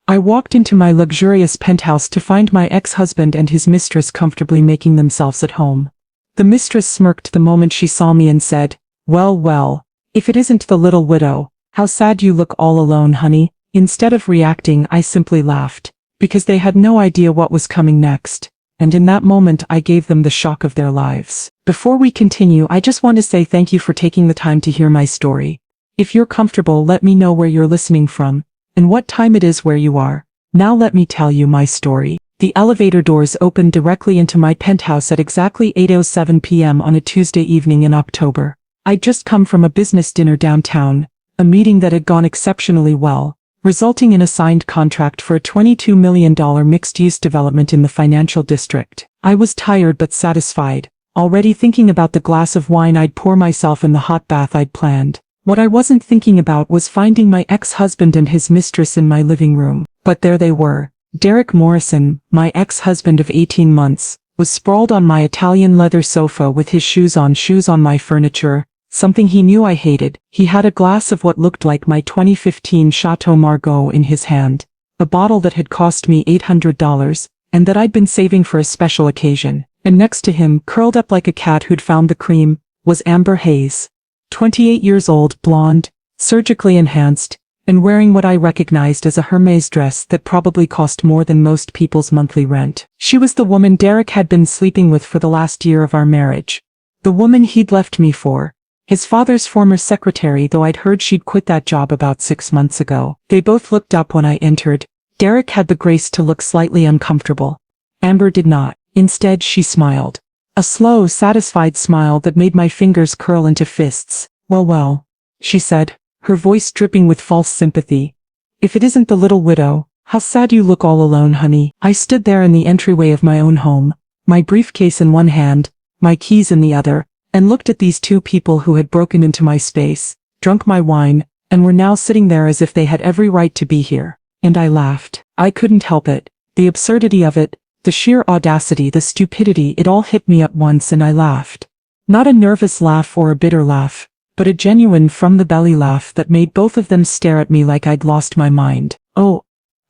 I walked into my luxurious penthouse to find my ex-husband and his mistress comfortably making themselves at home. The mistress smirked the moment she saw me and said, "Well, well, if it isn't the little widow, how sad you look all alone, honey." Instead of reacting, I simply laughed, because they had no idea what was coming next, and in that moment I gave them the shock of their lives. Before we continue, I just want to say thank you for taking the time to hear my story. If you're comfortable, let me know where you're listening from, and what time it is where you are. Now let me tell you my story. The elevator doors opened directly into my penthouse at exactly 8:07 p.m. on a Tuesday evening in October. I'd just come from a business dinner downtown, a meeting that had gone exceptionally well, resulting in a signed contract for a $22 million mixed-use development in the financial district. I was tired but satisfied, already thinking about the glass of wine I'd pour myself in the hot bath I'd planned. What I wasn't thinking about was finding my ex-husband and his mistress in my living room. But there they were. Derek Morrison, my ex-husband of 18 months, was sprawled on my Italian leather sofa with his shoes on my furniture, something he knew I hated. He had a glass of what looked like my 2015 Chateau Margaux in his hand, a bottle that had cost me $800, and that I'd been saving for a special occasion. And next to him, curled up like a cat who'd found the cream, was Amber Hayes. 28 years old, blonde, surgically enhanced, and wearing what I recognized as a Hermes dress that probably cost more than most people's monthly rent. She was the woman Derek had been sleeping with for the last year of our marriage. The woman he'd left me for. His father's former secretary, though I'd heard she'd quit that job about 6 months ago. They both looked up when I entered. Derek had the grace to look slightly uncomfortable. Amber did not. Instead, she smiled. A slow, satisfied smile that made my fingers curl into fists. "Well, well," she said, her voice dripping with false sympathy. "If it isn't the little widow, how sad you look all alone, honey." I stood there in the entryway of my own home, my briefcase in one hand, my keys in the other, and looked at these two people who had broken into my space, drunk my wine, and were now sitting there as if they had every right to be here. And I laughed. I couldn't help it. The absurdity of it, the sheer audacity, the stupidity, it all hit me at once, and I laughed. Not a nervous laugh or a bitter laugh, but a genuine from-the-belly laugh that made both of them stare at me like I'd lost my mind. "Oh,"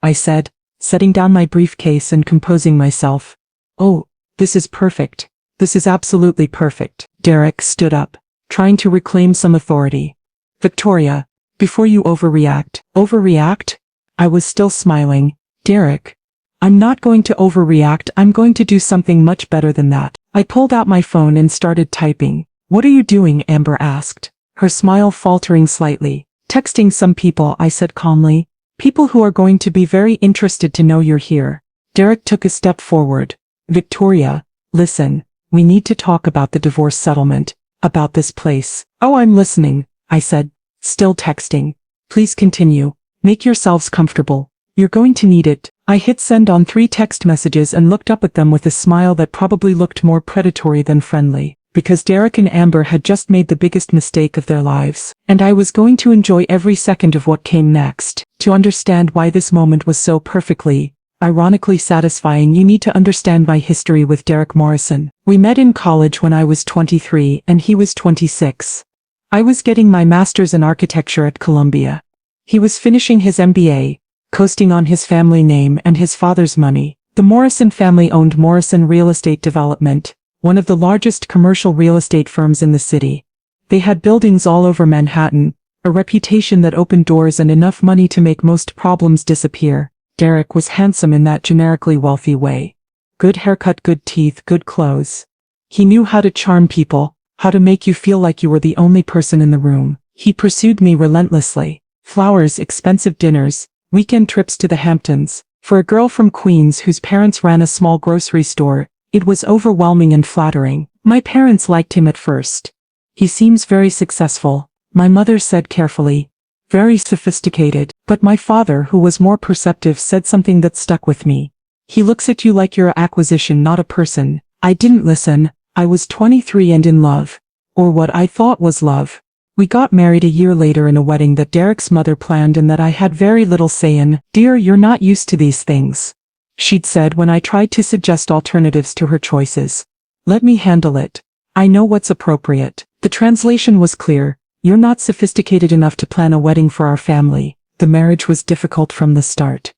I said, setting down my briefcase and composing myself. "Oh, this is perfect. This is absolutely perfect." Derek stood up, trying to reclaim some authority. "Victoria, before you overreact." "Overreact?" I was still smiling. "Derek, I'm not going to overreact. I'm going to do something much better than that." I pulled out my phone and started typing. "What are you doing?" Amber asked, her smile faltering slightly. "Texting some people," I said calmly. "People who are going to be very interested to know you're here." Derek took a step forward. "Victoria, listen, we need to talk about the divorce settlement, about this place." "Oh, I'm listening," I said, still texting. "Please continue. Make yourselves comfortable. You're going to need it." I hit send on 3 text messages and looked up at them with a smile that probably looked more predatory than friendly, because Derek and Amber had just made the biggest mistake of their lives, and I was going to enjoy every second of what came next. To understand why this moment was so perfectly, ironically satisfying, you need to understand my history with Derek Morrison. We met in college when I was 23 and he was 26. I was getting my master's in architecture at Columbia. He was finishing his MBA, coasting on his family name and his father's money. The Morrison family owned Morrison Real Estate Development, one of the largest commercial real estate firms in the city. They had buildings all over Manhattan, a reputation that opened doors and enough money to make most problems disappear. Derek was handsome in that generically wealthy way. Good haircut, good teeth, good clothes. He knew how to charm people, how to make you feel like you were the only person in the room. He pursued me relentlessly. Flowers, expensive dinners, weekend trips to the Hamptons. For a girl from Queens whose parents ran a small grocery store, it was overwhelming and flattering. My parents liked him at first. "He seems very successful," my mother said carefully. "Very sophisticated." But my father, who was more perceptive, said something that stuck with me. "He looks at you like you're an acquisition, not a person." I didn't listen. I was 23 and in love. Or what I thought was love. We got married a year later in a wedding that Derek's mother planned and that I had very little say in. "Dear, you're not used to these things," she'd said when I tried to suggest alternatives to her choices. "Let me handle it. I know what's appropriate." The translation was clear. "You're not sophisticated enough to plan a wedding for our family." The marriage was difficult from the start.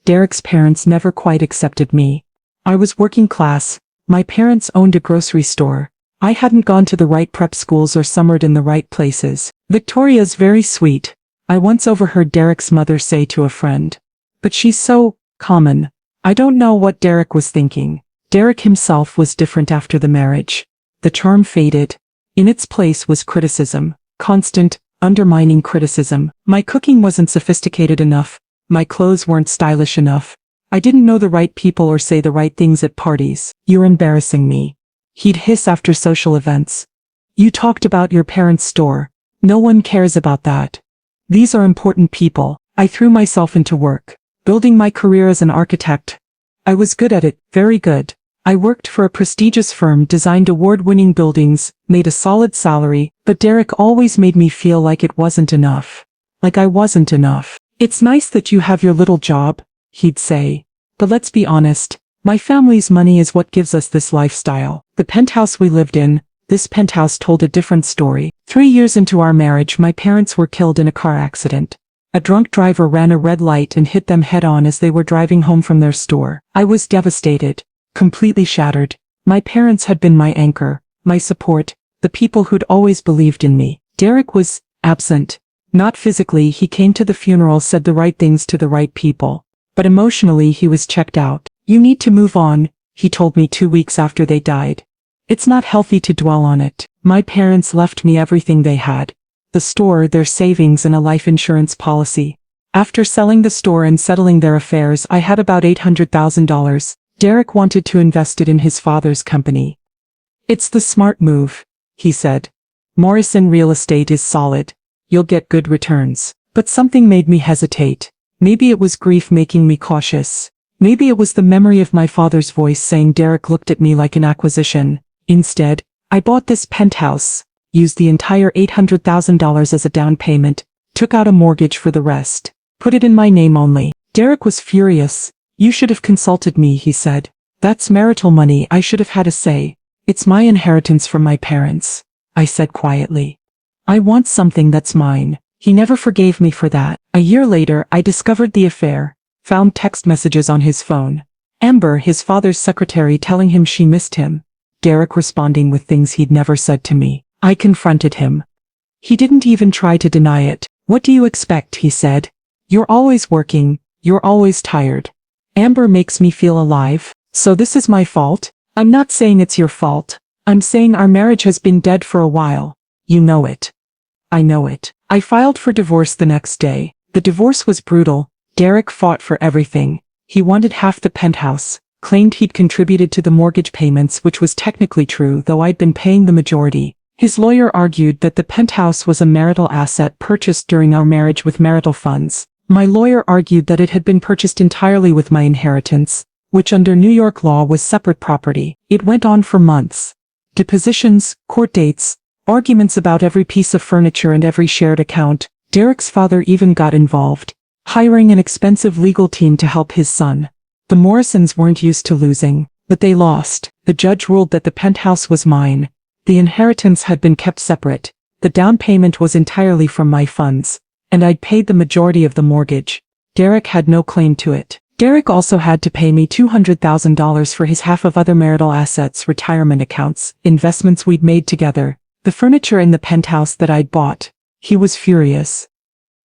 Derek's parents never quite accepted me. I was working class. My parents owned a grocery store. I hadn't gone to the right prep schools or summered in the right places. Victoria's very sweet, I once overheard Derek's mother say to a friend. But she's so common. I don't know what Derek was thinking. Derek himself was different after the marriage. The charm faded. In its place was criticism. Constant, undermining criticism. My cooking wasn't sophisticated enough. My clothes weren't stylish enough. I didn't know the right people or say the right things at parties. You're embarrassing me. He'd hiss after social events. You talked about your parents' store. No one cares about that. These are important people. I threw myself into work, building my career as an architect. I was good at it, very good. I worked for a prestigious firm, designed award-winning buildings, made a solid salary, but Derek always made me feel like it wasn't enough. Like I wasn't enough. It's nice that you have your little job, he'd say. But let's be honest, my family's money is what gives us this lifestyle. The penthouse we lived in, this penthouse told a different story. 3 years into our marriage, my parents were killed in a car accident. A drunk driver ran a red light and hit them head-on as they were driving home from their store. I was devastated, completely shattered. My parents had been my anchor, my support, the people who'd always believed in me. Derek was absent. Not physically, he came to the funeral, said the right things to the right people. But emotionally, he was checked out. You need to move on, he told me 2 weeks after they died. It's not healthy to dwell on it. My parents left me everything they had. The store, their savings, and a life insurance policy. After selling the store and settling their affairs, I had about $800,000. Derek wanted to invest it in his father's company. It's the smart move, he said. Morrison Real Estate is solid. You'll get good returns. But something made me hesitate. Maybe it was grief making me cautious. Maybe it was the memory of my father's voice saying Derek looked at me like an acquisition. Instead, I bought this penthouse, used the entire $800,000 as a down payment, took out a mortgage for the rest, put it in my name only. Derek was furious. You should have consulted me, he said. That's marital money, I should have had a say. It's my inheritance from my parents, I said quietly. I want something that's mine. He never forgave me for that. A year later, I discovered the affair, found text messages on his phone. Amber, his father's secretary, telling him she missed him. Derek responding with things he'd never said to me. I confronted him. He didn't even try to deny it. What do you expect, he said. You're always working, you're always tired. Amber makes me feel alive. So this is my fault? I'm not saying it's your fault. I'm saying our marriage has been dead for a while. You know it. I know it. I filed for divorce the next day. The divorce was brutal. Derek fought for everything. He wanted half the penthouse, claimed he'd contributed to the mortgage payments, which was technically true, though I'd been paying the majority. His lawyer argued that the penthouse was a marital asset purchased during our marriage with marital funds. My lawyer argued that it had been purchased entirely with my inheritance, which under New York law was separate property. It went on for months. Depositions, court dates, arguments about every piece of furniture and every shared account. Derek's father even got involved, hiring an expensive legal team to help his son. The Morrisons weren't used to losing, but they lost. The judge ruled that the penthouse was mine. The inheritance had been kept separate. The down payment was entirely from my funds, and I'd paid the majority of the mortgage. Derek had no claim to it. Derek also had to pay me $200,000 for his half of other marital assets, retirement accounts, investments we'd made together, the furniture in the penthouse that I'd bought. He was furious.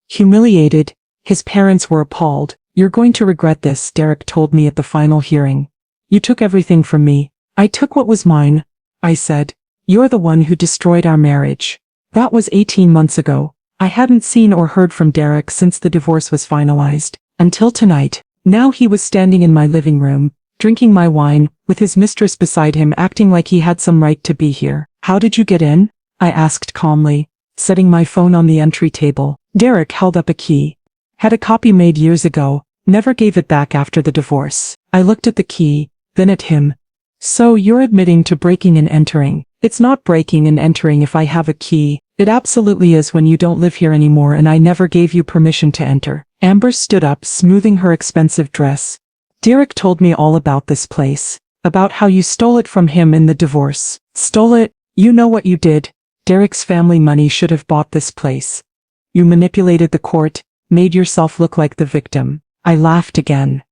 Humiliated. His parents were appalled. You're going to regret this, Derek told me at the final hearing. You took everything from me. I took what was mine, I said. You're the one who destroyed our marriage. That was 18 months ago. I hadn't seen or heard from Derek since the divorce was finalized. Until tonight. Now he was standing in my living room, drinking my wine, with his mistress beside him, acting like he had some right to be here. How did you get in? I asked calmly, setting my phone on the entry table. Derek held up a key. Had a copy made years ago, never gave it back after the divorce. I looked at the key, then at him. So you're admitting to breaking and entering. It's not breaking and entering if I have a key. It absolutely is when you don't live here anymore and I never gave you permission to enter. Amber stood up, smoothing her expensive dress. Derek told me all about this place. About how you stole it from him in the divorce. Stole it? You know what you did. Derek's family money should have bought this place. You manipulated the court, made yourself look like the victim. I laughed again.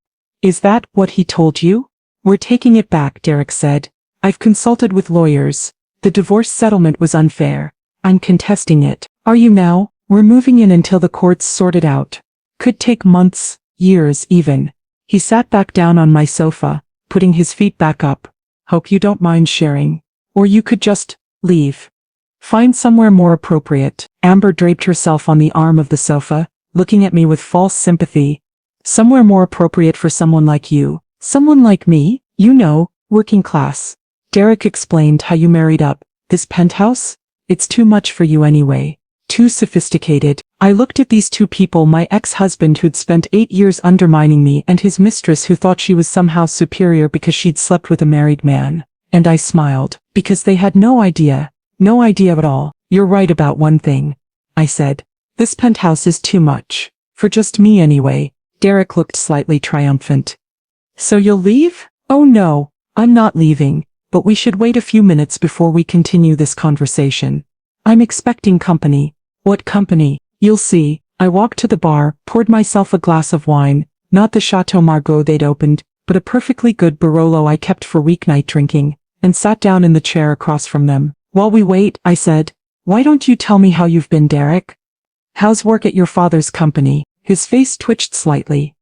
Is that what he told you? We're taking it back, Derek said. I've consulted with lawyers. The divorce settlement was unfair. I'm contesting it. Are you now? We're moving in until the courts sort it out. Could take months, years even. He sat back down on my sofa, putting his feet back up. Hope you don't mind sharing. Or you could just leave. Find somewhere more appropriate. Amber draped herself on the arm of the sofa, looking at me with false sympathy. Somewhere more appropriate for someone like you. Someone like me, you know, working class. Derek explained how you married up. This penthouse? It's too much for you anyway. Too sophisticated. I looked at these two people, my ex-husband who'd spent 8 years undermining me and his mistress who thought she was somehow superior because she'd slept with a married man. And I smiled, because they had no idea. No idea at all. You're right about one thing, I said. This penthouse is too much. For just me anyway. Derek looked slightly triumphant. So you'll leave? Oh no, I'm not leaving, but we should wait a few minutes before we continue this conversation. I'm expecting company. What company? You'll see. I walked to the bar, poured myself a glass of wine, not the Chateau Margaux they'd opened, but a perfectly good Barolo I kept for weeknight drinking, and sat down in the chair across from them. While we wait, I said, why don't you tell me how you've been, Derek? How's work at your father's company? His face twitched slightly.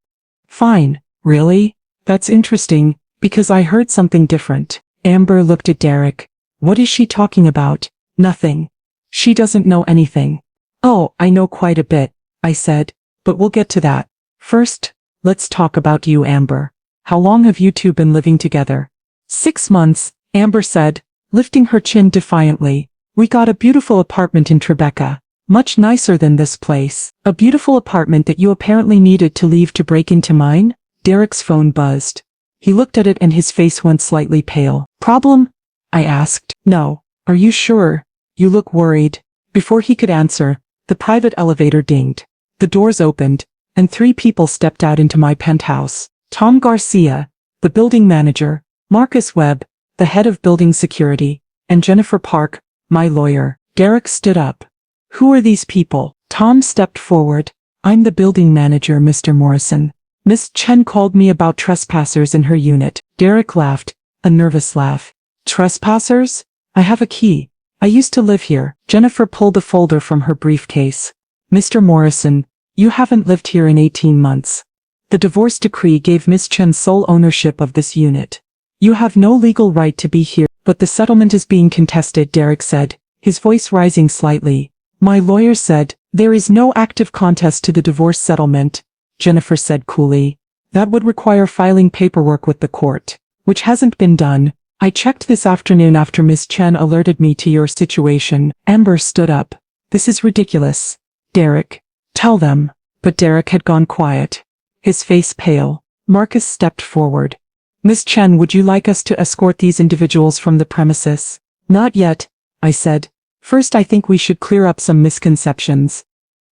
Fine. Really? That's interesting, because I heard something different. Amber looked at Derek. What is she talking about? Nothing. She doesn't know anything. Oh, I know quite a bit, I said, but we'll get to that. First, let's talk about you, Amber. How long have you two been living together? 6 months, Amber said, lifting her chin defiantly. We got a beautiful apartment in Tribeca. Much nicer than this place. A beautiful apartment that you apparently needed to leave to break into mine? Derek's phone buzzed. He looked at it and his face went slightly pale. Problem? I asked. No. Are you sure? You look worried. Before he could answer, the private elevator dinged. The doors opened, and 3 people stepped out into my penthouse. Tom Garcia, the building manager, Marcus Webb, the head of building security, and Jennifer Park, my lawyer. Derek stood up. Who are these people? Tom stepped forward. I'm the building manager, Mr. Morrison. Miss Chen called me about trespassers in her unit. Derek laughed, a nervous laugh. Trespassers? I have a key. I used to live here. Jennifer pulled a folder from her briefcase. Mr. Morrison, you haven't lived here in 18 months. The divorce decree gave Miss Chen sole ownership of this unit. You have no legal right to be here, but the settlement is being contested, Derek said, his voice rising slightly. My lawyer said, there is no active contest to the divorce settlement, Jennifer said coolly. That would require filing paperwork with the court, which hasn't been done. I checked this afternoon after Miss Chen alerted me to your situation. Amber stood up. This is ridiculous. Derek, tell them. But Derek had gone quiet. His face pale. Marcus stepped forward. Miss Chen, would you like us to escort these individuals from the premises? Not yet, I said. First, I think we should clear up some misconceptions.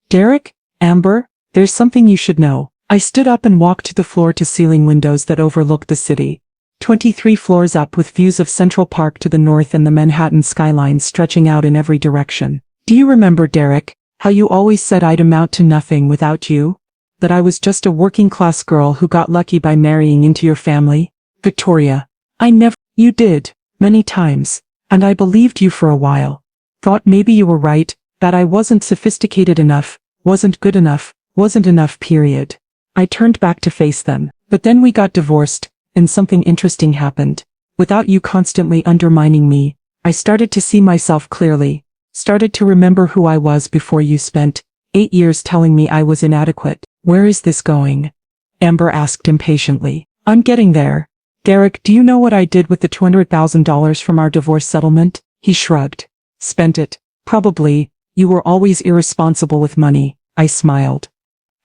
Derek, Amber, there's something you should know. I stood up and walked to the floor-to-ceiling windows that overlooked the city. 23 floors up with views of Central Park to the north and the Manhattan skyline stretching out in every direction. Do you remember, Derek, how you always said I'd amount to nothing without you? That I was just a working-class girl who got lucky by marrying into your family? Victoria, I never— You did, many times, and I believed you for a while. Thought maybe you were right, that I wasn't sophisticated enough, wasn't good enough, wasn't enough, period. I turned back to face them. But then we got divorced, and something interesting happened. Without you constantly undermining me, I started to see myself clearly, started to remember who I was before you spent 8 years telling me I was inadequate. Where is this going? Amber asked impatiently. I'm getting there. Derek, do you know what I did with the $200,000 from our divorce settlement? He shrugged. Spent it. Probably. You were always irresponsible with money. I smiled.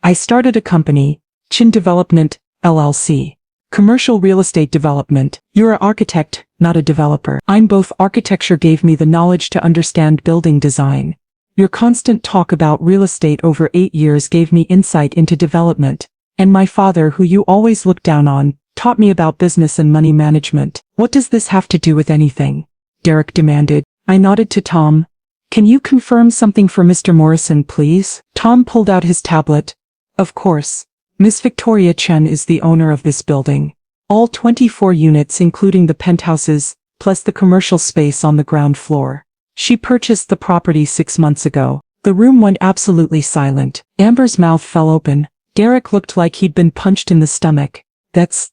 I started a company, Chin Development, LLC. Commercial real estate development. You're an architect, not a developer. I'm both. Architecture gave me the knowledge to understand building design. Your constant talk about real estate over 8 years gave me insight into development. And my father, who you always looked down on, taught me about business and money management. What does this have to do with anything? Derek demanded. I nodded to Tom. Can you confirm something for Mr. Morrison, please? Tom pulled out his tablet. Of course. Miss Victoria Chen is the owner of this building. All 24 units including the penthouses, plus the commercial space on the ground floor. She purchased the property 6 months ago. The room went absolutely silent. Amber's mouth fell open. Derek looked like he'd been punched in the stomach. That's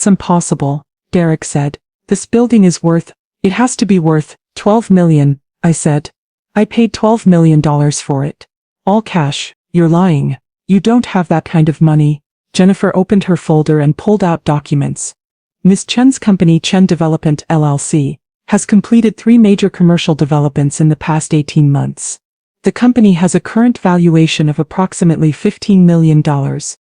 impossible, Derek said. This building is it has to be worth, $12 million, I said. I paid $12 million for it. All cash. You're lying. You don't have that kind of money. Jennifer opened her folder and pulled out documents. Miss Chen's company, Chen Development LLC, has completed 3 major commercial developments in the past 18 months. The company has a current valuation of approximately $15 million.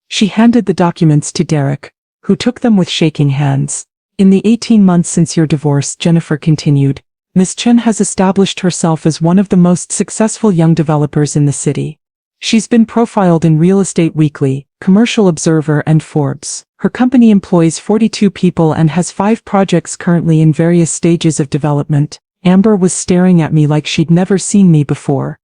She handed the documents to Derek, who took them with shaking hands. In the 18 months since your divorce, Jennifer continued, Miss Chen has established herself as one of the most successful young developers in the city. She's been profiled in Real Estate Weekly, Commercial Observer and Forbes. Her company employs 42 people and has 5 projects currently in various stages of development. Amber was staring at me like she'd never seen me before.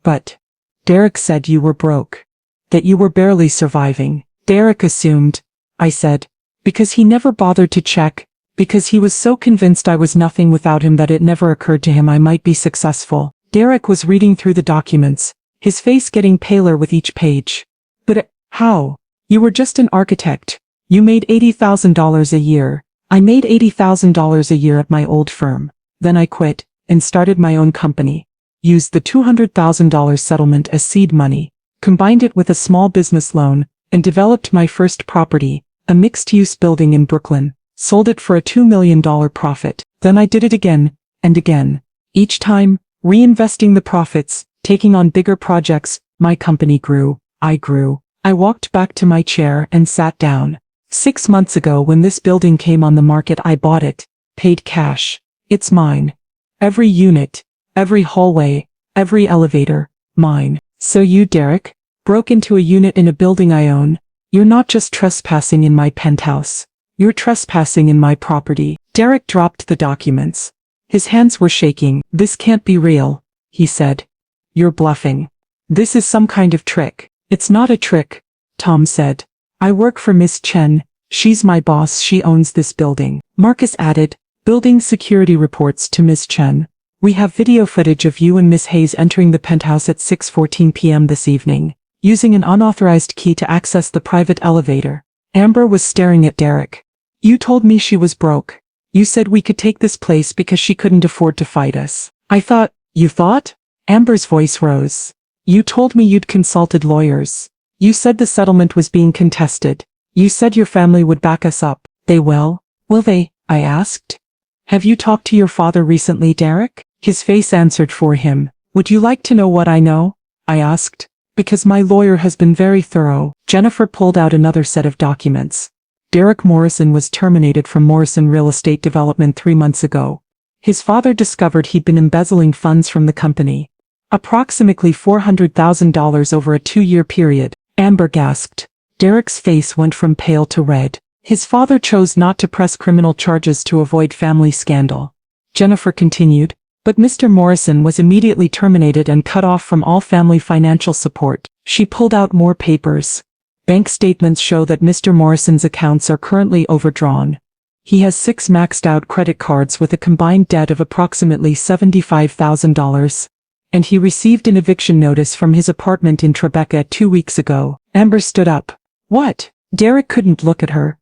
But Derek said you were broke. That you were barely surviving. Derek assumed, I said, because he never bothered to check, because he was so convinced I was nothing without him that it never occurred to him I might be successful. Derek was reading through the documents, his face getting paler with each page. But how? You were just an architect. You made $80,000 a year. I made $80,000 a year at my old firm. Then I quit and started my own company. Used the $200,000 settlement as seed money, combined it with a small business loan, and developed my first property, a mixed-use building in Brooklyn. Sold it for a $2 million profit. Then I did it again and again. Each time, reinvesting the profits, taking on bigger projects. My company grew. I grew. I walked back to my chair and sat down. 6 months ago when this building came on the market, I bought it. Paid cash. It's mine. Every unit, every hallway, every elevator, mine. So you, Derek, broke into a unit in a building I own. You're not just trespassing in my penthouse. You're trespassing in my property. Derek dropped the documents. His hands were shaking. This can't be real, he said. You're bluffing. This is some kind of trick. It's not a trick, Tom said. I work for Miss Chen. She's my boss. She owns this building. Marcus added, building security reports to Miss Chen. We have video footage of you and Miss Hayes entering the penthouse at 6:14 p.m. this evening, using an unauthorized key to access the private elevator. Amber was staring at Derek. You told me she was broke. You said we could take this place because she couldn't afford to fight us. I thought, you thought? Amber's voice rose. You told me you'd consulted lawyers. You said the settlement was being contested. You said your family would back us up. They will? Will they? I asked. Have you talked to your father recently, Derek? His face answered for him. Would you like to know what I know? I asked. Because my lawyer has been very thorough. Jennifer pulled out another set of documents. Derek Morrison was terminated from Morrison Real Estate Development 3 months ago. His father discovered he'd been embezzling funds from the company. Approximately $400,000 over a 2-year period. Amber gasped. Derek's face went from pale to red. His father chose not to press criminal charges to avoid family scandal. Jennifer continued, but Mr. Morrison was immediately terminated and cut off from all family financial support. She pulled out more papers. Bank statements show that Mr. Morrison's accounts are currently overdrawn. He has 6 maxed-out credit cards with a combined debt of approximately $75,000. And he received an eviction notice from his apartment in Tribeca 2 weeks ago. Amber stood up. What? Derek couldn't look at her.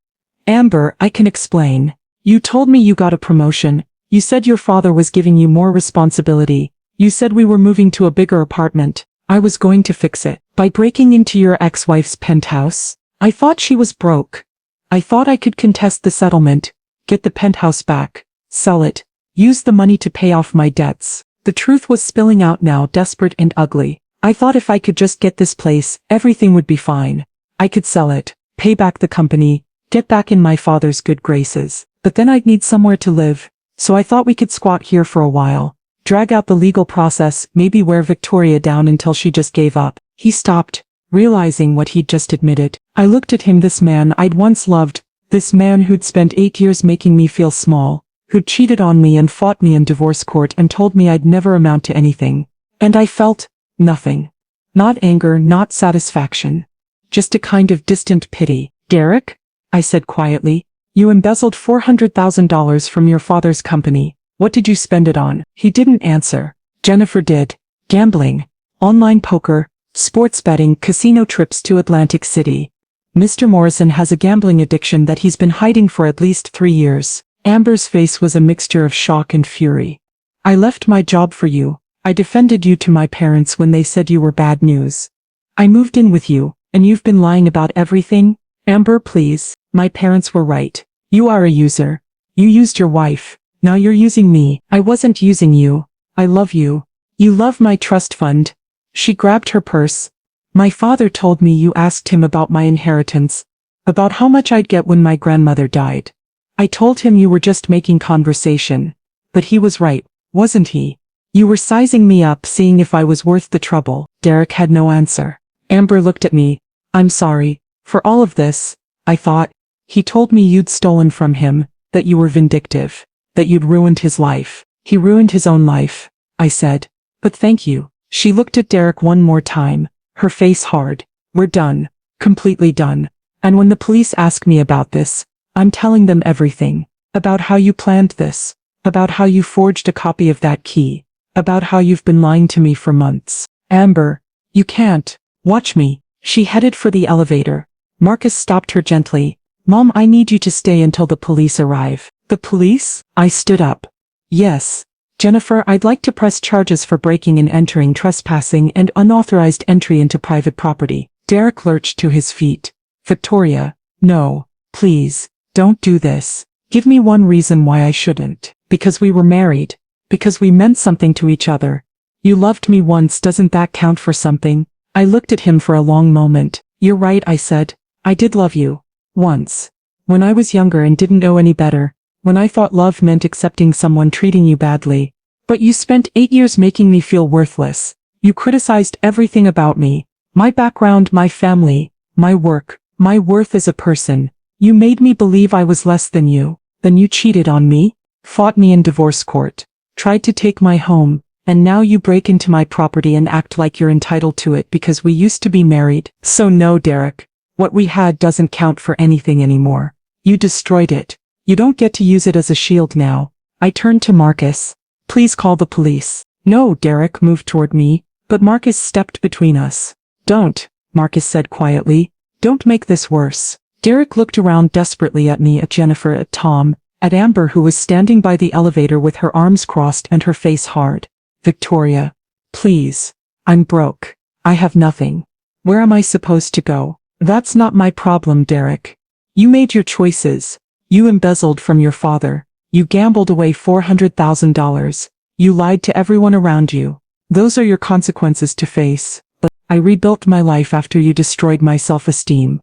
Amber, I can explain. You told me you got a promotion. You said your father was giving you more responsibility. You said we were moving to a bigger apartment. I was going to fix it. By breaking into your ex-wife's penthouse? I thought she was broke. I thought I could contest the settlement, get the penthouse back, sell it, use the money to pay off my debts. The truth was spilling out now, desperate and ugly. I thought if I could just get this place, everything would be fine. I could sell it, pay back the company, get back in my father's good graces. But then I'd need somewhere to live. So I thought we could squat here for a while, drag out the legal process, maybe wear Victoria down until she just gave up. He stopped, realizing what he'd just admitted. I looked at him, this man I'd once loved, this man who'd spent 8 years making me feel small, who'd cheated on me and fought me in divorce court and told me I'd never amount to anything. And I felt nothing. Not anger, not satisfaction. just a kind of distant pity. Derek? I said quietly. You embezzled $400,000 from your father's company. What did you spend it on? He didn't answer. Jennifer did. Gambling, online poker, sports betting, casino trips to Atlantic City. Mr. Morrison has a gambling addiction that he's been hiding for at least 3 years. Amber's face was a mixture of shock and fury. I left my job for you. I defended you to my parents when they said you were bad news. I moved in with you, and you've been lying about everything? Amber, please. My parents were right. You are a user. You used your wife. Now you're using me. I wasn't using you. I love you. You love my trust fund. She grabbed her purse. My father told me you asked him about my inheritance, about how much I'd get when my grandmother died. I told him you were just making conversation. But he was right, wasn't he? You were sizing me up, seeing if I was worth the trouble. Derek had no answer. Amber looked at me. I'm sorry for all of this. I thought. He told me you'd stolen from him, that you were vindictive, that you'd ruined his life. He ruined his own life, I said. But thank you. She looked at Derek one more time, her face hard. We're done. Completely done. And when the police ask me about this, I'm telling them everything. About how you planned this. About how you forged a copy of that key. About how you've been lying to me for months. Amber, you can't. Watch me. She headed for the elevator. Marcus stopped her gently. Mom, I need you to stay until the police arrive. The police? I stood up. Yes. Jennifer, I'd like to press charges for breaking and entering, trespassing, and unauthorized entry into private property. Derek lurched to his feet. Victoria, no, please, don't do this. Give me one reason why I shouldn't. Because we were married. Because we meant something to each other. You loved me once, doesn't that count for something? I looked at him for a long moment. You're right, I said. I did love you. Once. When I was younger and didn't know any better. When I thought love meant accepting someone treating you badly. But you spent 8 years making me feel worthless. You criticized everything about me. My background, my family, my work, my worth as a person. You made me believe I was less than you. Then you cheated on me, fought me in divorce court, tried to take my home, and now you break into my property and act like you're entitled to it because we used to be married. So no, Derek. What we had doesn't count for anything anymore. You destroyed it. You don't get to use it as a shield now. I turned to Marcus. Please call the police. No, Derek moved toward me, but Marcus stepped between us. Don't, Marcus said quietly. Don't make this worse. Derek looked around desperately at me, at Jennifer, at Tom, at Amber, who was standing by the elevator with her arms crossed and her face hard. Victoria, please. I'm broke. I have nothing. Where am I supposed to go? That's not my problem, Derek. You made your choices. You embezzled from your father. You gambled away $400,000. You lied to everyone around you. Those are your consequences to face. But I rebuilt my life after you destroyed my self-esteem.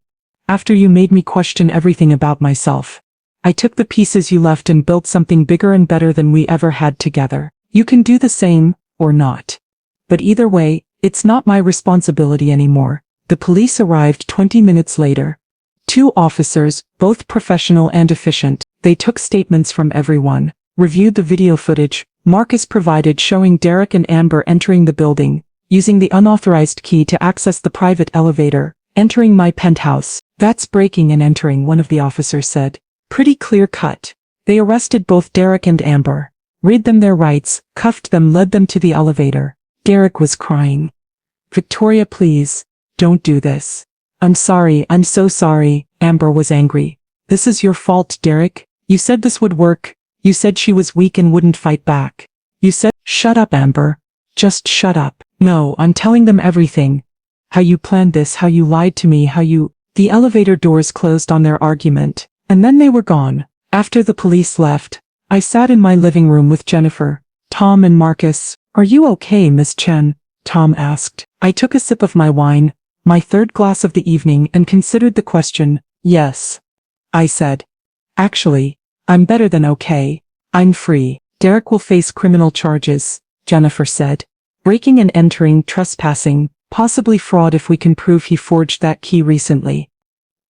After you made me question everything about myself. I took the pieces you left and built something bigger and better than we ever had together. You can do the same, or not. But either way, it's not my responsibility anymore. The police arrived 20 minutes later. 2 officers, both professional and efficient. They took statements from everyone, reviewed the video footage Marcus provided showing Derek and Amber entering the building, using the unauthorized key to access the private elevator, entering my penthouse. That's breaking and entering, one of the officers said. Pretty clear cut. They arrested both Derek and Amber, read them their rights, cuffed them, led them to the elevator. Derek was crying. Victoria, please, don't do this. I'm sorry, I'm so sorry. Amber was angry. This is your fault, Derek. You said this would work. You said she was weak and wouldn't fight back. You said, shut up, Amber. Just shut up. No, I'm telling them everything. How you planned this, how you lied to me, how you... The elevator doors closed on their argument, and then they were gone. After the police left, I sat in my living room with Jennifer, Tom and Marcus. Are you okay, Miss Chen? Tom asked. I took a sip of my wine, my 3rd glass of the evening, and considered the question. Yes, I said. Actually, I'm better than okay. I'm free. Derek will face criminal charges, Jennifer said. Breaking and entering, trespassing, possibly fraud if we can prove he forged that key recently.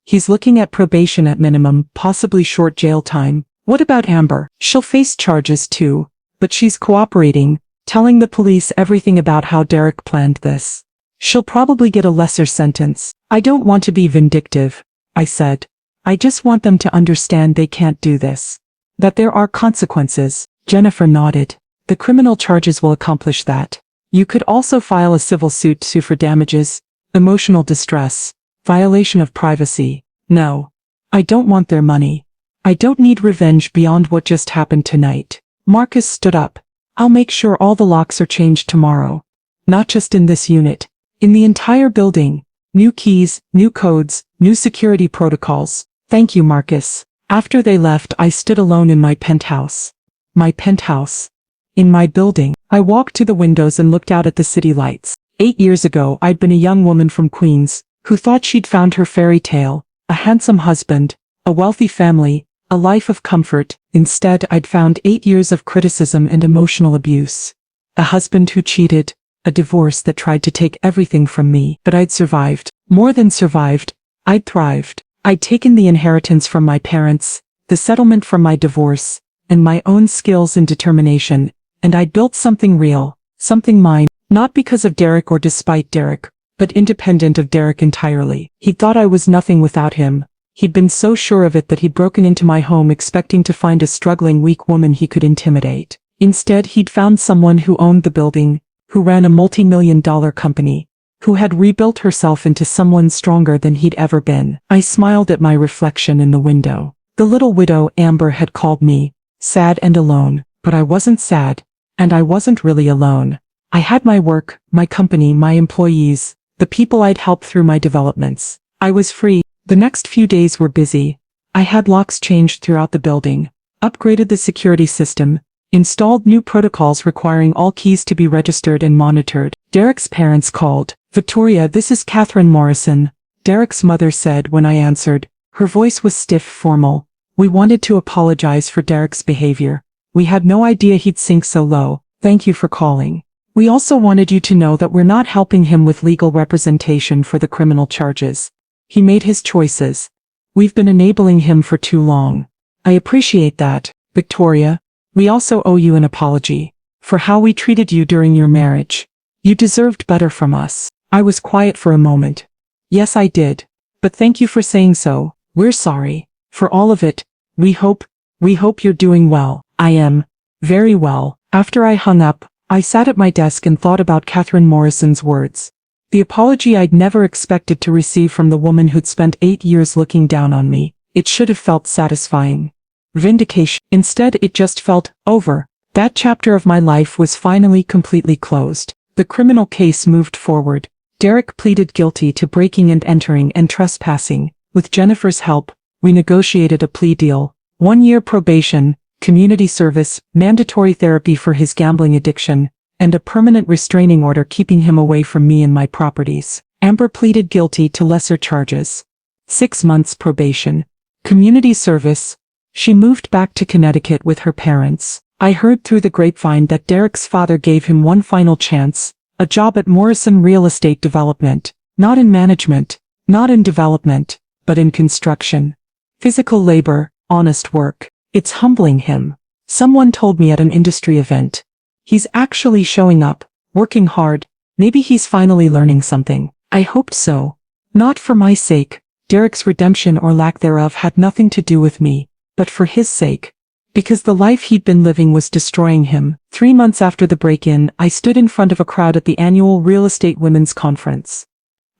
He's looking at probation at minimum, possibly short jail time. What about Amber? She'll face charges too, but she's cooperating, telling the police everything about how Derek planned this. She'll probably get a lesser sentence. I don't want to be vindictive, I said. I just want them to understand they can't do this. That there are consequences. Jennifer nodded. The criminal charges will accomplish that. You could also file a civil suit to sue for damages, emotional distress, violation of privacy. No. I don't want their money. I don't need revenge beyond what just happened tonight. Marcus stood up. I'll make sure all the locks are changed tomorrow. Not just in this unit. In the entire building. New keys, new codes, new security protocols. Thank you, Marcus. After they left, I stood alone in my penthouse. My penthouse. In my building. I walked to the windows and looked out at the city lights. 8 years ago, I'd been a young woman from Queens, who thought she'd found her fairy tale, a handsome husband, a wealthy family, a life of comfort. Instead, I'd found 8 years of criticism and emotional abuse. A husband who cheated, a divorce that tried to take everything from me. But I'd survived. More than survived. I'd thrived. I'd taken the inheritance from my parents, the settlement from my divorce, and my own skills and determination, and I'd built something real, something mine, not because of Derek or despite Derek, but independent of Derek entirely. He thought I was nothing without him. He'd been so sure of it that he'd broken into my home expecting to find a struggling weak woman he could intimidate. Instead, he'd found someone who owned the building, who ran a multi-million-dollar company, who had rebuilt herself into someone stronger than he'd ever been. I smiled at my reflection in the window. The little widow Amber had called me, sad and alone, but I wasn't sad, and I wasn't really alone. I had my work, my company, my employees, the people I'd helped through my developments. I was free. The next few days were busy. I had locks changed throughout the building, upgraded the security system, installed new protocols requiring all keys to be registered and monitored. Derek's parents called. Victoria, this is Catherine Morrison, Derek's mother said when I answered. Her voice was stiff, formal. We wanted to apologize for Derek's behavior. We had no idea he'd sink so low. Thank you for calling. We also wanted you to know that we're not helping him with legal representation for the criminal charges. He made his choices. We've been enabling him for too long. I appreciate that, Victoria. We also owe you an apology for how we treated you during your marriage. You deserved better from us. I was quiet for a moment. Yes, I did. But thank you for saying so. We're sorry for all of it. We hope you're doing well. I am. Very well. After I hung up, I sat at my desk and thought about Catherine Morrison's words. The apology I'd never expected to receive from the woman who'd spent 8 years looking down on me. It should have felt satisfying. Vindication. Instead, it just felt over. That chapter of my life was finally completely closed. The criminal case moved forward. Derek pleaded guilty to breaking and entering and trespassing. With Jennifer's help, we negotiated a plea deal. 1 year probation, community service, mandatory therapy for his gambling addiction, and a permanent restraining order keeping him away from me and my properties. Amber pleaded guilty to lesser charges. 6 months probation. Community service. She moved back to Connecticut with her parents. I heard through the grapevine that Derek's father gave him one final chance, a job at Morrison Real Estate Development, not in management, not in development, but in construction. Physical labor, honest work. It's humbling him. Someone told me at an industry event. He's actually showing up, working hard. Maybe he's finally learning something. I hoped so. Not for my sake. Derek's redemption or lack thereof had nothing to do with me, but for his sake. Because the life he'd been living was destroying him. 3 months after the break-in, I stood in front of a crowd at the annual Real Estate Women's Conference.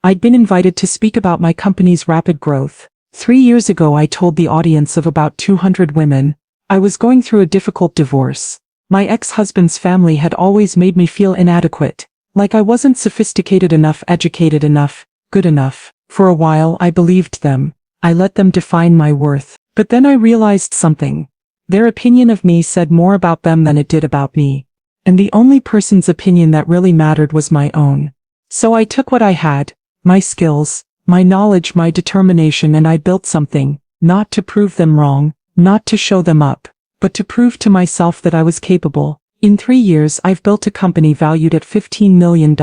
I'd been invited to speak about my company's rapid growth. 3 years ago, I told the audience of about 200 women, I was going through a difficult divorce. My ex-husband's family had always made me feel inadequate, like I wasn't sophisticated enough, educated enough, good enough. For a while, I believed them. I let them define my worth. But then I realized something. Their opinion of me said more about them than it did about me. And the only person's opinion that really mattered was my own. So I took what I had, my skills, my knowledge, my determination, and I built something, not to prove them wrong, not to show them up, but to prove to myself that I was capable. In 3 years, I've built a company valued at $15 million.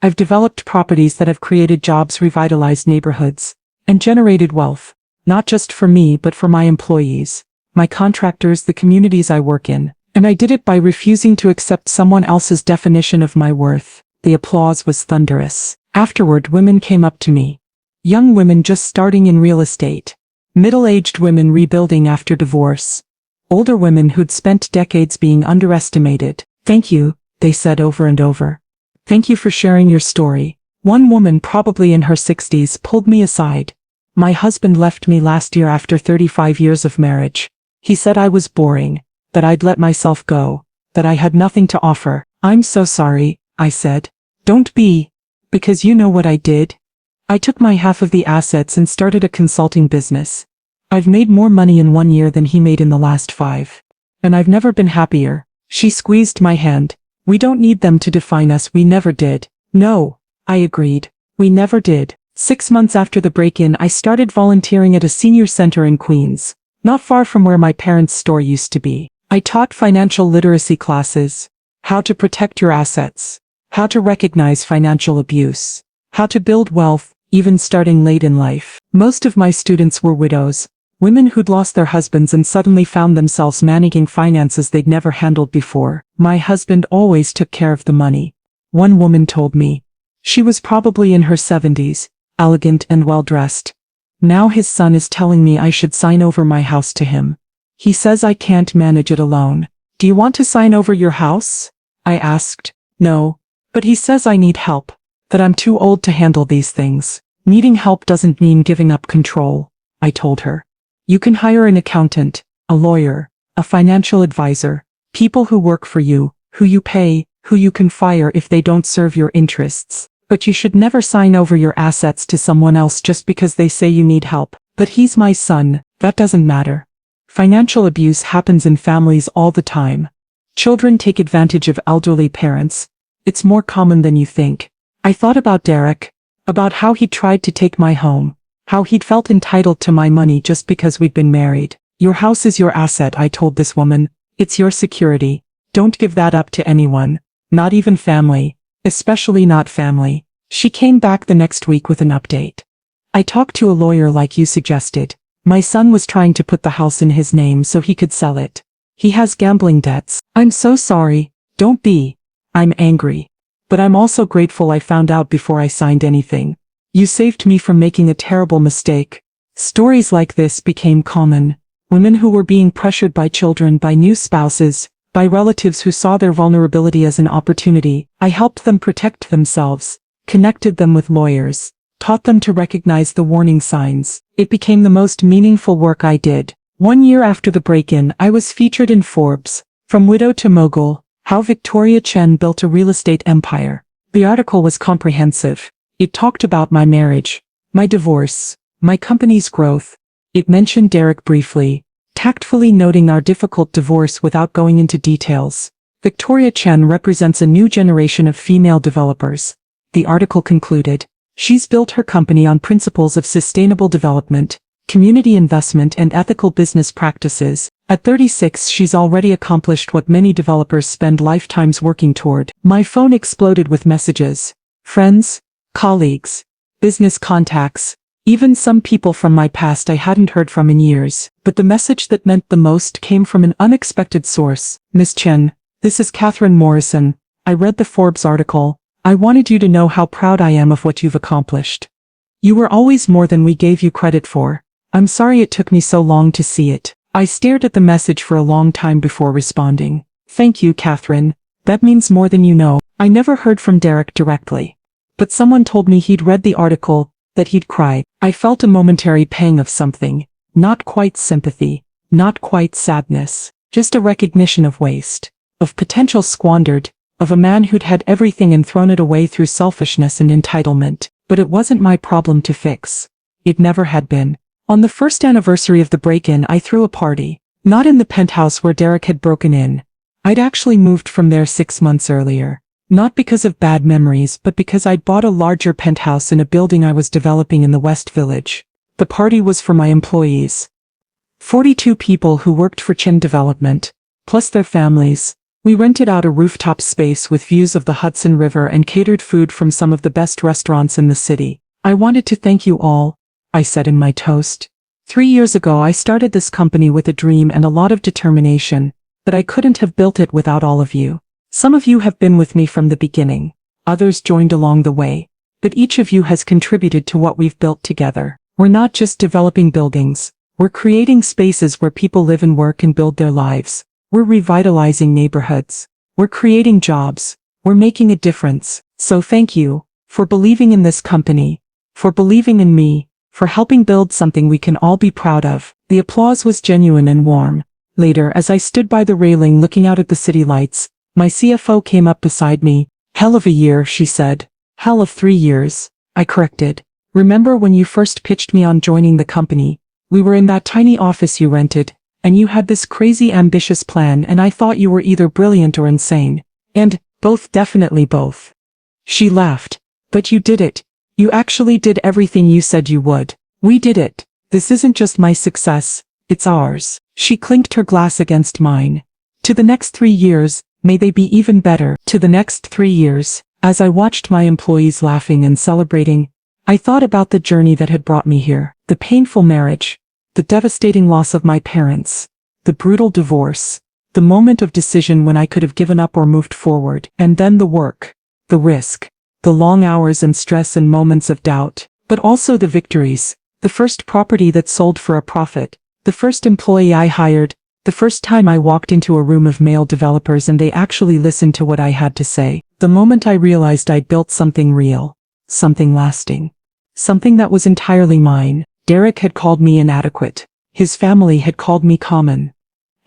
I've developed properties that have created jobs, revitalized neighborhoods, and generated wealth, not just for me but for my employees, my contractors, the communities I work in. And I did it by refusing to accept someone else's definition of my worth. The applause was thunderous. Afterward, women came up to me. Young women just starting in real estate. Middle-aged women rebuilding after divorce. Older women who'd spent decades being underestimated. "Thank you," they said over and over. "Thank you for sharing your story." One woman, probably in her 60s, pulled me aside. "My husband left me last year after 35 years of marriage. He said I was boring, that I'd let myself go, that I had nothing to offer." "I'm so sorry," I said. "Don't be. Because you know what I did? I took my half of the assets and started a consulting business. I've made more money in 1 year than he made in the last 5. And I've never been happier." She squeezed my hand. "We don't need them to define us. We never did." "No," I agreed. "We never did." 6 months after the break-in, I started volunteering at a senior center in Queens, not far from where my parents' store used to be. I taught financial literacy classes, how to protect your assets, how to recognize financial abuse, how to build wealth, even starting late in life. Most of my students were widows, women who'd lost their husbands and suddenly found themselves managing finances they'd never handled before. "My husband always took care of the money," one woman told me. She was probably in her 70s, elegant and well-dressed. "Now his son is telling me I should sign over my house to him. He says I can't manage it alone." "Do you want to sign over your house?" I asked. "No, but he says I need help, that I'm too old to handle these things." "Needing help doesn't mean giving up control," I told her. "You can hire an accountant, a lawyer, a financial advisor, people who work for you, who you pay, who you can fire if they don't serve your interests. But you should never sign over your assets to someone else just because they say you need help." "But he's my son." "That doesn't matter. Financial abuse happens in families all the time. Children take advantage of elderly parents. It's more common than you think." I thought about Derek, about how he tried to take my home, how he'd felt entitled to my money just because we'd been married. "Your house is your asset," I told this woman. "It's your security. Don't give that up to anyone, not even family, especially not family." She came back the next week with an update. "I talked to a lawyer like you suggested. My son was trying to put the house in his name so he could sell it. He has gambling debts." "I'm so sorry." "Don't be." "I'm angry. But I'm also grateful I found out before I signed anything. You saved me from making a terrible mistake." Stories like this became common. Women who were being pressured by children, by new spouses, by relatives who saw their vulnerability as an opportunity. I helped them protect themselves, connected them with lawyers, taught them to recognize the warning signs. It became the most meaningful work I did. 1 year after the break-in, I was featured in Forbes, From Widow to Mogul, How Victoria Chen Built a Real Estate Empire. The article was comprehensive. It talked about my marriage, my divorce, my company's growth. It mentioned Derek briefly, tactfully noting our difficult divorce without going into details. Victoria Chen represents a new generation of female developers. The article concluded, "She's built her company on principles of sustainable development, community investment and ethical business practices. At 36, she's already accomplished what many developers spend lifetimes working toward." My phone exploded with messages. Friends, colleagues, business contacts, even some people from my past I hadn't heard from in years. But the message that meant the most came from an unexpected source. "Miss Chen, this is Catherine Morrison. I read the Forbes article. I wanted you to know how proud I am of what you've accomplished. You were always more than we gave you credit for. I'm sorry it took me so long to see it." I stared at the message for a long time before responding. "Thank you, Catherine. That means more than you know." I never heard from Derek directly. But someone told me he'd read the article, that he'd cried. I felt a momentary pang of something. Not quite sympathy, not quite sadness, just a recognition of waste, of potential squandered, of a man who'd had everything and thrown it away through selfishness and entitlement. But it wasn't my problem to fix. It never had been. On the first anniversary of the break-in, I threw a party. Not in the penthouse where Derek had broken in. I'd actually moved from there 6 months earlier. Not because of bad memories, but because I'd bought a larger penthouse in a building I was developing in the West Village. The party was for my employees. 42 people who worked for Chen Development, plus their families. We rented out a rooftop space with views of the Hudson River and catered food from some of the best restaurants in the city. "I wanted to thank you all," I said in my toast. 3 years ago I started this company with a dream and a lot of determination, but I couldn't have built it without all of you. Some of you have been with me from the beginning. Others joined along the way. But each of you has contributed to what we've built together. We're not just developing buildings. We're creating spaces where people live and work and build their lives. We're revitalizing neighborhoods. We're creating jobs. We're making a difference. So thank you for believing in this company, for believing in me, for helping build something we can all be proud of. The applause was genuine and warm. Later, as I stood by the railing looking out at the city lights, my CFO came up beside me. Hell of a year, she said. Hell of 3 years, I corrected. Remember when you first pitched me on joining the company? We were in that tiny office you rented, and you had this crazy ambitious plan, and I thought you were either brilliant or insane. And, both, definitely both. She laughed. But you did it. You actually did everything you said you would. We did it. This isn't just my success, it's ours. She clinked her glass against mine. To the next 3 years, may they be even better. To the next 3 years, as I watched my employees laughing and celebrating, I thought about the journey that had brought me here. The painful marriage, the devastating loss of my parents, the brutal divorce, the moment of decision when I could have given up or moved forward, and then the work, the risk, the long hours and stress and moments of doubt, but also the victories, the first property that sold for a profit, the first employee I hired, the first time I walked into a room of male developers and they actually listened to what I had to say, the moment I realized I'd built something real, something lasting, something that was entirely mine. Derek had called me inadequate. His family had called me common.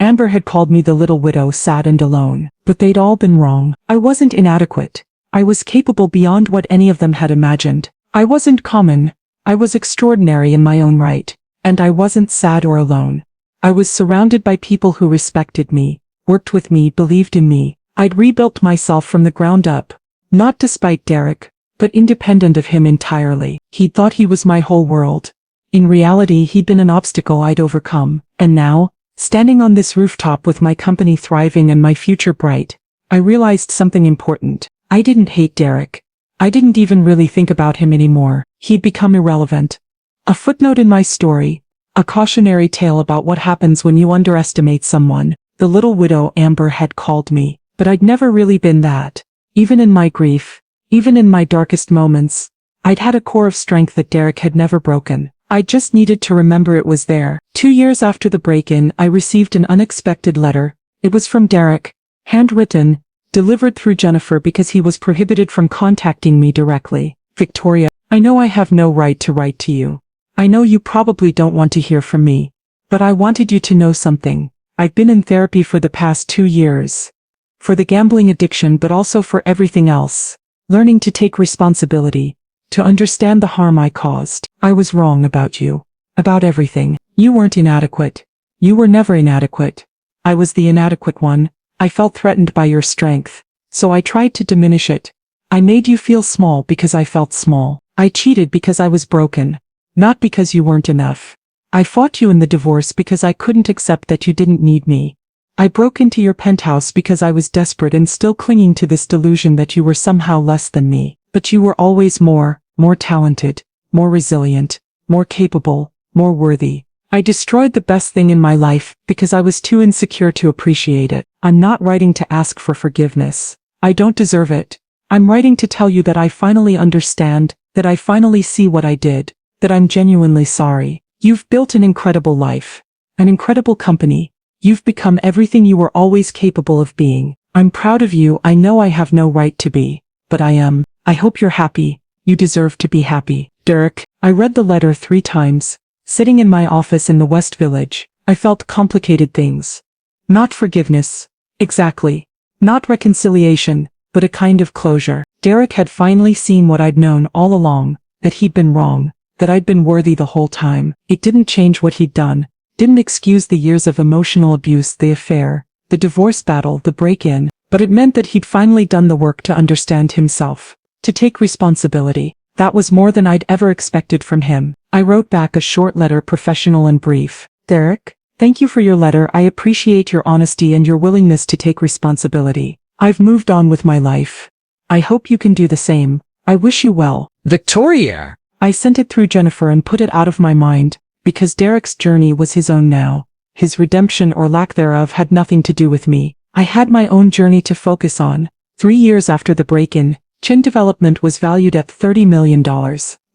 Amber had called me the little widow, sad and alone. But they'd all been wrong. I wasn't inadequate. I was capable beyond what any of them had imagined. I wasn't common. I was extraordinary in my own right. And I wasn't sad or alone. I was surrounded by people who respected me, worked with me, believed in me. I'd rebuilt myself from the ground up. Not despite Derek, but independent of him entirely. He thought he was my whole world. In reality, he'd been an obstacle I'd overcome. And now, standing on this rooftop with my company thriving and my future bright, I realized something important. I didn't hate Derek. I didn't even really think about him anymore. He'd become irrelevant. A footnote in my story, a cautionary tale about what happens when you underestimate someone. The little widow, Amber had called me, but I'd never really been that. Even in my grief, even in my darkest moments, I'd had a core of strength that Derek had never broken. I just needed to remember it was there. 2 years after the break-in, I received an unexpected letter. It was from Derek, handwritten, delivered through Jennifer because he was prohibited from contacting me directly. Victoria, I know I have no right to write to you. I know you probably don't want to hear from me. But I wanted you to know something. I've been in therapy for the past 2 years. For the gambling addiction, but also for everything else. Learning to take responsibility. To understand the harm I caused. I was wrong about you. About everything. You weren't inadequate. You were never inadequate. I was the inadequate one. I felt threatened by your strength. So I tried to diminish it. I made you feel small because I felt small. I cheated because I was broken. Not because you weren't enough. I fought you in the divorce because I couldn't accept that you didn't need me. I broke into your penthouse because I was desperate and still clinging to this delusion that you were somehow less than me. But you were always more talented, more resilient, more capable, more worthy. I destroyed the best thing in my life because I was too insecure to appreciate it. I'm not writing to ask for forgiveness. I don't deserve it. I'm writing to tell you that I finally understand, that I finally see what I did, that I'm genuinely sorry. You've built an incredible life, an incredible company. You've become everything you were always capable of being. I'm proud of you. I know I have no right to be, but I am. I hope you're happy. You deserve to be happy. Derek. I read the letter 3 times. Sitting in my office in the West Village, I felt complicated things. Not forgiveness. Exactly. Not reconciliation, but a kind of closure. Derek had finally seen what I'd known all along, that he'd been wrong, that I'd been worthy the whole time. It didn't change what he'd done, didn't excuse the years of emotional abuse, the affair, the divorce battle, the break-in, but it meant that he'd finally done the work to understand himself. To take responsibility. That was more than I'd ever expected from him. I wrote back a short letter, professional and brief. Derek, thank you for your letter. I appreciate your honesty and your willingness to take responsibility. I've moved on with my life. I hope you can do the same. I wish you well. Victoria! I sent it through Jennifer and put it out of my mind, because Derek's journey was his own now. His redemption or lack thereof had nothing to do with me. I had my own journey to focus on. 3 years after the break-in, Chin Development was valued at $30 million.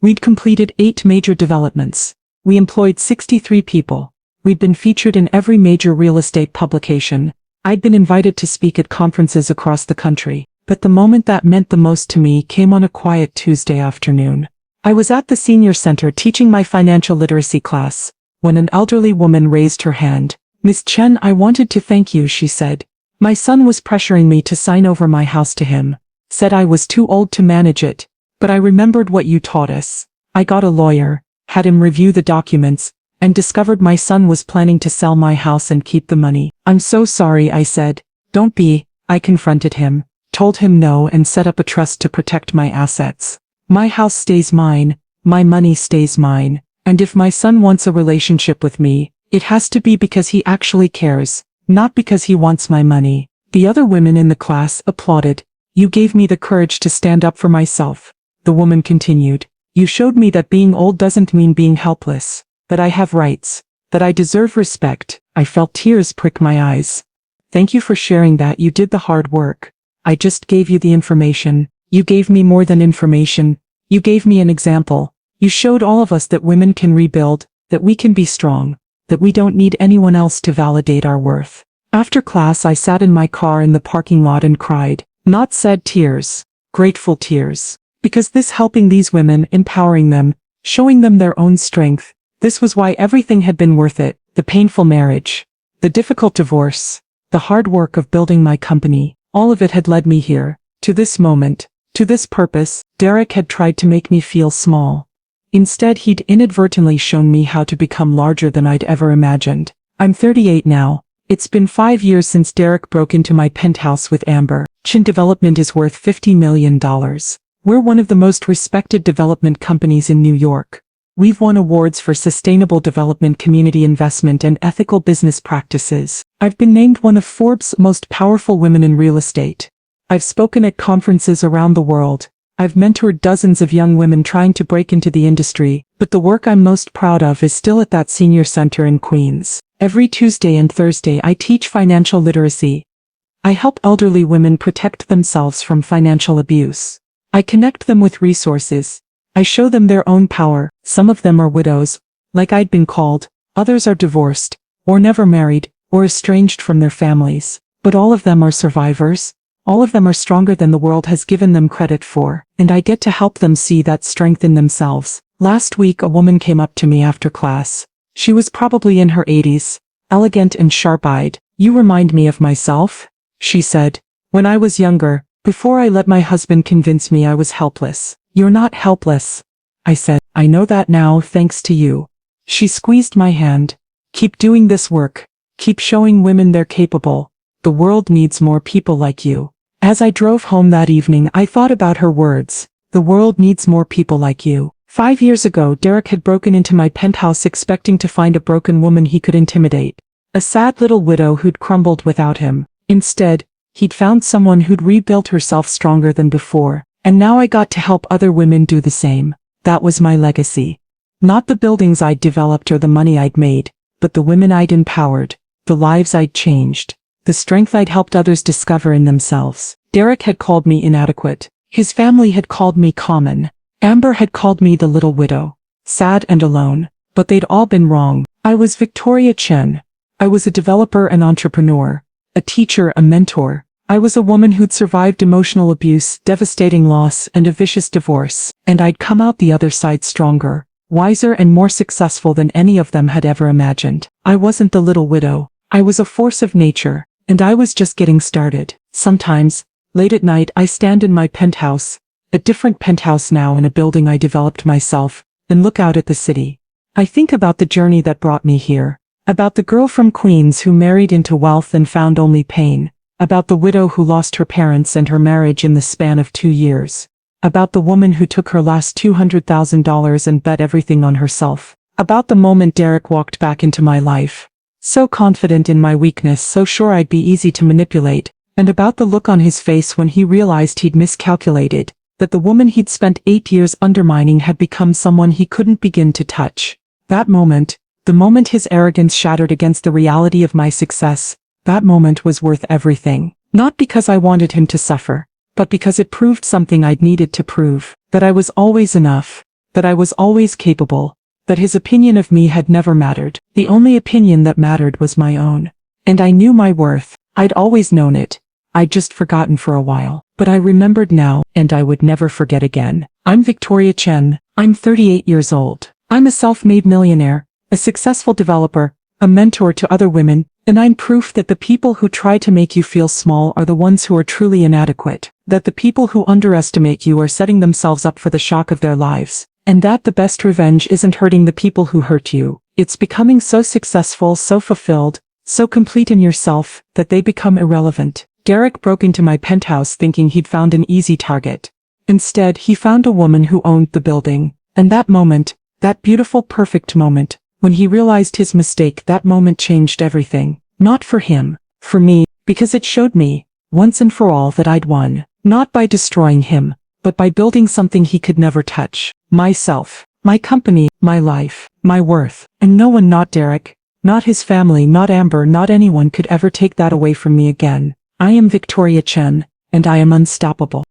We'd completed 8 major developments. We employed 63 people. We'd been featured in every major real estate publication. I'd been invited to speak at conferences across the country. But the moment that meant the most to me came on a quiet Tuesday afternoon. I was at the senior center teaching my financial literacy class, when an elderly woman raised her hand. "Miss Chen, I wanted to thank you," she said. "My son was pressuring me to sign over my house to him. Said I was too old to manage it. But I remembered what you taught us. I got a lawyer, had him review the documents, and discovered my son was planning to sell my house and keep the money." "I'm so sorry," I said. "Don't be." I confronted him, told him no, and set up a trust to protect my assets. My house stays mine, my money stays mine, and if my son wants a relationship with me, it has to be because he actually cares, not because he wants my money. The other women in the class applauded. "You gave me the courage to stand up for myself," the woman continued. "You showed me that being old doesn't mean being helpless, that I have rights, that I deserve respect." I felt tears prick my eyes. "Thank you for sharing that. You did the hard work. I just gave you the information. You gave me more than information. You gave me an example. You showed all of us that women can rebuild, that we can be strong, that we don't need anyone else to validate our worth." After class, I sat in my car in the parking lot and cried. Not sad tears, grateful tears. Because this helping these women, empowering them, showing them their own strength, this was why everything had been worth it. The painful marriage, the difficult divorce, the hard work of building my company, all of it had led me here, to this moment, to this purpose. Derek had tried to make me feel small. Instead, he'd inadvertently shown me how to become larger than I'd ever imagined. I'm 38 now. It's been 5 years since Derek broke into my penthouse with Amber. Chin Development is worth $50 million. We're one of the most respected development companies in New York. We've won awards for sustainable development, community investment, and ethical business practices. I've been named one of Forbes' most powerful women in real estate. I've spoken at conferences around the world. I've mentored dozens of young women trying to break into the industry, but the work I'm most proud of is still at that senior center in Queens. Every Tuesday and Thursday I teach financial literacy. I help elderly women protect themselves from financial abuse. I connect them with resources. I show them their own power. Some of them are widows, like I'd been called. Others are divorced, or never married, or estranged from their families. But all of them are survivors. All of them are stronger than the world has given them credit for, and I get to help them see that strength in themselves. Last week a woman came up to me after class. She was probably in her 80s, elegant and sharp-eyed. "You remind me of myself," she said. "When I was younger, before I let my husband convince me I was helpless." "You're not helpless," I said. "I know that now, thanks to you." She squeezed my hand. "Keep doing this work. Keep showing women they're capable. The world needs more people like you." As I drove home that evening, I thought about her words. The world needs more people like you. 5 years ago, Derek had broken into my penthouse expecting to find a broken woman he could intimidate. A sad little widow who'd crumbled without him. Instead, he'd found someone who'd rebuilt herself stronger than before. And now I got to help other women do the same. That was my legacy. Not the buildings I'd developed or the money I'd made, but the women I'd empowered, the lives I'd changed, the strength I'd helped others discover in themselves. Derek had called me inadequate. His family had called me common. Amber had called me the little widow, sad and alone. But they'd all been wrong. I was Victoria Chen. I was a developer and entrepreneur, a teacher, a mentor. I was a woman who'd survived emotional abuse, devastating loss, and a vicious divorce, and I'd come out the other side stronger, wiser, and more successful than any of them had ever imagined. I wasn't the little widow. I was a force of nature, and I was just getting started. Sometimes, late at night, I stand in my penthouse, a different penthouse now in a building I developed myself, and look out at the city. I think about the journey that brought me here, about the girl from Queens who married into wealth and found only pain. About the widow who lost her parents and her marriage in the span of 2 years. About the woman who took her last $200,000 and bet everything on herself. About the moment Derek walked back into my life. So confident in my weakness, so sure I'd be easy to manipulate. And about the look on his face when he realized he'd miscalculated, that the woman he'd spent 8 years undermining had become someone he couldn't begin to touch. That moment, the moment his arrogance shattered against the reality of my success, that moment was worth everything. Not because I wanted him to suffer, but because it proved something I'd needed to prove, that I was always enough, that I was always capable, that his opinion of me had never mattered. The only opinion that mattered was my own. And I knew my worth. I'd always known it. I'd just forgotten for a while. But I remembered now, and I would never forget again. I'm Victoria Chen. I'm 38 years old. I'm a self-made millionaire, a successful developer, a mentor to other women, and I'm proof that the people who try to make you feel small are the ones who are truly inadequate, that the people who underestimate you are setting themselves up for the shock of their lives, and that the best revenge isn't hurting the people who hurt you. It's becoming so successful, so fulfilled, so complete in yourself, that they become irrelevant. Derek broke into my penthouse thinking he'd found an easy target. Instead, he found a woman who owned the building. And that moment, that beautiful, perfect moment, when he realized his mistake, that moment changed everything. Not for him, for me, because it showed me, once and for all, that I'd won. Not by destroying him, but by building something he could never touch. Myself, my company, my life, my worth. And no one, not Derek, not his family, not Amber, not anyone could ever take that away from me again. I am Victoria Chen, and I am unstoppable.